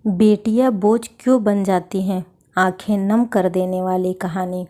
बेटियां बोझ क्यों बन जाती हैं, आंखें नम कर देने वाली कहानी।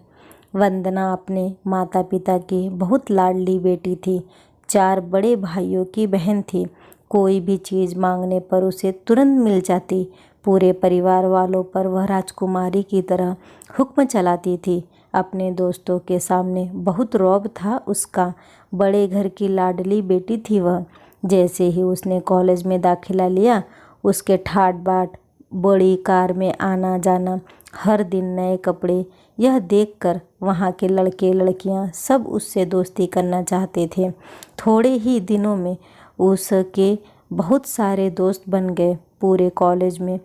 वंदना अपने माता पिता की बहुत लाडली बेटी थी। 4 बड़े भाइयों की बहन थी। कोई भी चीज़ मांगने पर उसे तुरंत मिल जाती। पूरे परिवार वालों पर वह राजकुमारी की तरह हुक्म चलाती थी। अपने दोस्तों के सामने बहुत रौब था उसका। बड़े घर की लाडली बेटी थी वह। जैसे ही उसने कॉलेज में दाखिला लिया, उसके ठाट बाट, बड़ी कार में आना जाना, हर दिन नए कपड़े, यह देखकर वहाँ के लड़के लड़कियाँ सब उससे दोस्ती करना चाहते थे। थोड़े ही दिनों में उसके बहुत सारे दोस्त बन गए। पूरे कॉलेज में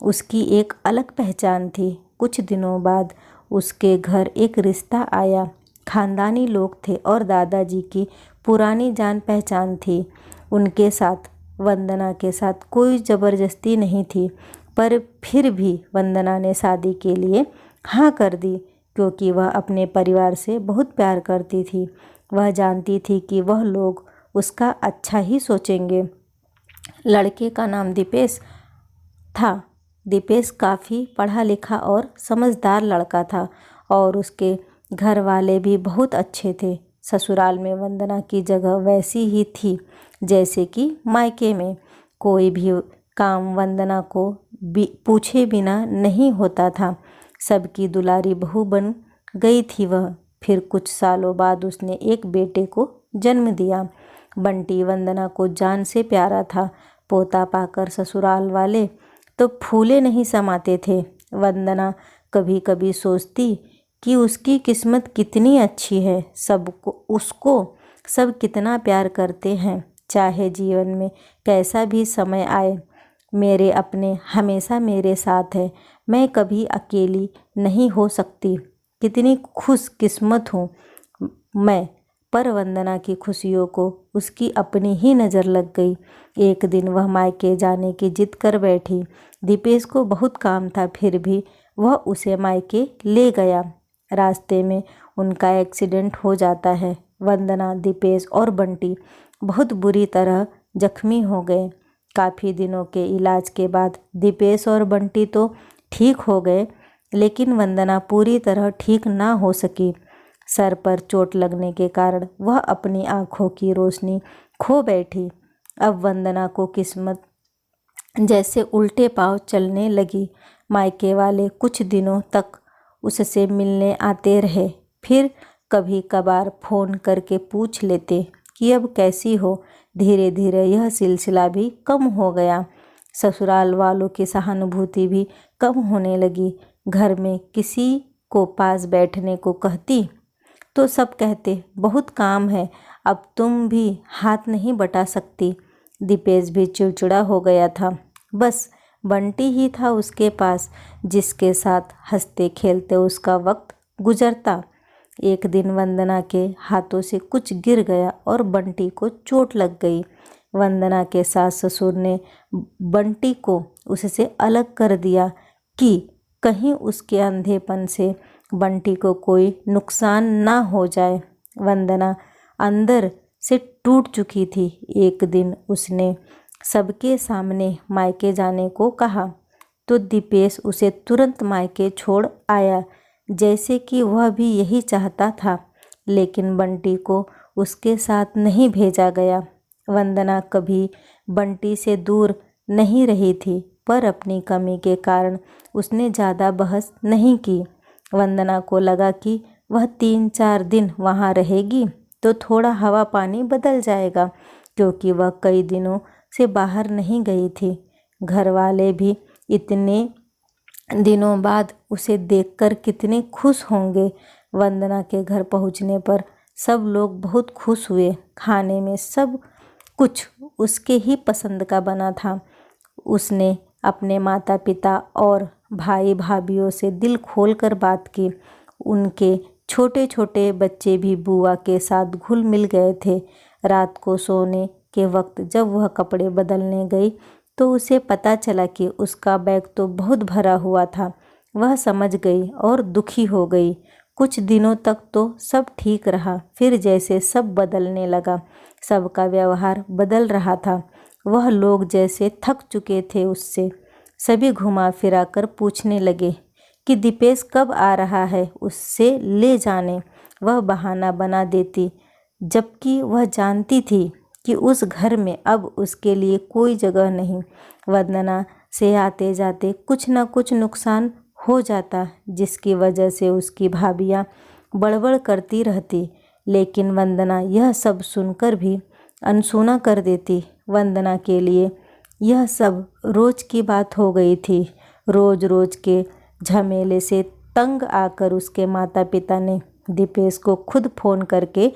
उसकी एक अलग पहचान थी। कुछ दिनों बाद उसके घर एक रिश्ता आया। खानदानी लोग थे और दादाजी की पुरानी जान पहचान थी। उनके साथ वंदना के साथ कोई ज़बरदस्ती नहीं थी, पर फिर भी वंदना ने शादी के लिए हाँ कर दी, क्योंकि वह अपने परिवार से बहुत प्यार करती थी। वह जानती थी कि वह लोग उसका अच्छा ही सोचेंगे। लड़के का नाम दीपेश था। दीपेश काफ़ी पढ़ा लिखा और समझदार लड़का था और उसके घर वाले भी बहुत अच्छे थे। ससुराल में वंदना की जगह वैसी ही थी जैसे कि मायके में। कोई भी काम वंदना को पूछे बिना नहीं होता था। सबकी दुलारी बहू बन गई थी वह। फिर कुछ सालों बाद उसने एक बेटे को जन्म दिया। बंटी वंदना को जान से प्यारा था। पोता पाकर ससुराल वाले तो फूले नहीं समाते थे। वंदना कभी कभी सोचती कि उसकी किस्मत कितनी अच्छी है। उसको सब कितना प्यार करते हैं। चाहे जीवन में कैसा भी समय आए, मेरे अपने हमेशा मेरे साथ है। मैं कभी अकेली नहीं हो सकती। कितनी खुश किस्मत हूँ मैं। पर वंदना की खुशियों को उसकी अपनी ही नज़र लग गई। एक दिन वह मायके जाने की जिद कर बैठी। दीपेश को बहुत काम था, फिर भी वह उसे मायके ले गया। रास्ते में उनका एक्सीडेंट हो जाता है। वंदना, दीपेश और बंटी बहुत बुरी तरह जख्मी हो गए। काफ़ी दिनों के इलाज के बाद दीपेश और बंटी तो ठीक हो गए, लेकिन वंदना पूरी तरह ठीक ना हो सकी। सर पर चोट लगने के कारण वह अपनी आँखों की रोशनी खो बैठी। अब वंदना को किस्मत जैसे उल्टे पांव चलने लगी। मायके वाले कुछ दिनों तक उससे मिलने आते रहे, फिर कभी कभार फ़ोन करके पूछ लेते कि अब कैसी हो। धीरे धीरे यह सिलसिला भी कम हो गया। ससुराल वालों की सहानुभूति भी कम होने लगी। घर में किसी को पास बैठने को कहती तो सब कहते बहुत काम है, अब तुम भी हाथ नहीं बटा सकती। दीपेश भी चिड़चिड़ा हो गया था। बस बंटी ही था उसके पास, जिसके साथ हंसते खेलते उसका वक्त गुजरता। एक दिन वंदना के हाथों से कुछ गिर गया और बंटी को चोट लग गई। वंदना के सास ससुर ने बंटी को उससे अलग कर दिया कि कहीं उसके अंधेपन से बंटी को कोई नुकसान ना हो जाए। वंदना अंदर से टूट चुकी थी। एक दिन उसने सबके सामने मायके जाने को कहा तो दीपेश उसे तुरंत मायके छोड़ आया, जैसे कि वह भी यही चाहता था। लेकिन बंटी को उसके साथ नहीं भेजा गया। वंदना कभी बंटी से दूर नहीं रही थी, पर अपनी कमी के कारण उसने ज़्यादा बहस नहीं की। वंदना को लगा कि वह 3-4 दिन वहाँ रहेगी तो थोड़ा हवा पानी बदल जाएगा, क्योंकि वह कई दिनों से बाहर नहीं गई थी। घर वाले भी इतने दिनों बाद उसे देखकर कितने खुश होंगे। वंदना के घर पहुंचने पर सब लोग बहुत खुश हुए। खाने में सब कुछ उसके ही पसंद का बना था। उसने अपने माता पिता और भाई भाभीयों से दिल खोलकर बात की। उनके छोटे छोटे बच्चे भी बुआ के साथ घुल मिल गए थे। रात को सोने के वक्त जब वह कपड़े बदलने गई तो उसे पता चला कि उसका बैग तो बहुत भरा हुआ था। वह समझ गई और दुखी हो गई। कुछ दिनों तक तो सब ठीक रहा, फिर जैसे सब बदलने लगा। सबका व्यवहार बदल रहा था। वह लोग जैसे थक चुके थे उससे। सभी घुमा फिरा कर पूछने लगे कि दीपेश कब आ रहा है, उससे ले जाने। वह बहाना बना देती, जबकि वह जानती थी कि उस घर में अब उसके लिए कोई जगह नहीं। वंदना से आते जाते कुछ न कुछ नुकसान हो जाता, जिसकी वजह से उसकी भाभियाँ बड़बड़ करती रहती, लेकिन वंदना यह सब सुनकर भी अनसुना कर देती। वंदना के लिए यह सब रोज की बात हो गई थी। रोज रोज के झमेले से तंग आकर उसके माता पिता ने दीपेश को खुद फ़ोन करके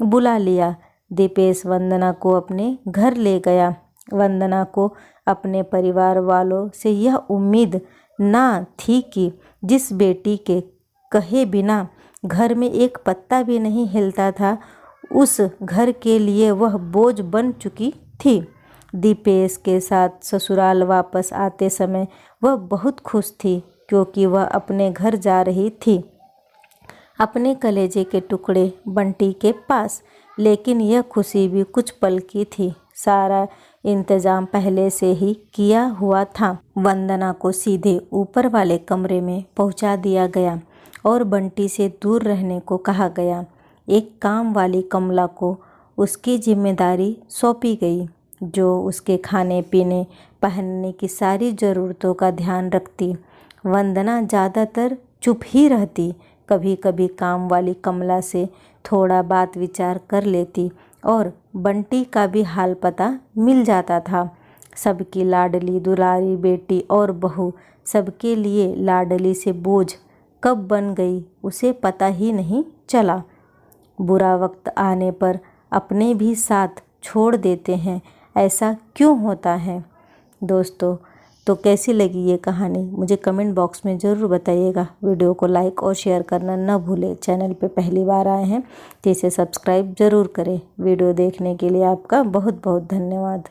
बुला लिया। दीपेश वंदना को अपने घर ले गया। वंदना को अपने परिवार वालों से यह उम्मीद ना थी कि जिस बेटी के कहे बिना घर में एक पत्ता भी नहीं हिलता था, उस घर के लिए वह बोझ बन चुकी थी। दीपेश के साथ ससुराल वापस आते समय वह बहुत खुश थी, क्योंकि वह अपने घर जा रही थी, अपने कलेजे के टुकड़े बंटी के पास। लेकिन यह खुशी भी कुछ पल की थी। सारा इंतजाम पहले से ही किया हुआ था। वंदना को सीधे ऊपर वाले कमरे में पहुंचा दिया गया और बंटी से दूर रहने को कहा गया। एक काम वाली कमला को उसकी जिम्मेदारी सौंपी गई, जो उसके खाने पीने पहनने की सारी ज़रूरतों का ध्यान रखती। वंदना ज़्यादातर चुप ही रहती, कभी कभी काम वाली कमला से थोड़ा बात विचार कर लेती और बंटी का भी हाल पता मिल जाता था। सबकी लाडली दुलारी बेटी और बहू सबके लिए लाडली से बोझ कब बन गई उसे पता ही नहीं चला। बुरा वक्त आने पर अपने भी साथ छोड़ देते हैं, ऐसा क्यों होता है? दोस्तों, तो कैसी लगी ये कहानी मुझे कमेंट बॉक्स में ज़रूर बताइएगा। वीडियो को लाइक और शेयर करना न भूलें। चैनल पे पहली बार आए हैं तो इसे सब्सक्राइब ज़रूर करें। वीडियो देखने के लिए आपका बहुत बहुत धन्यवाद।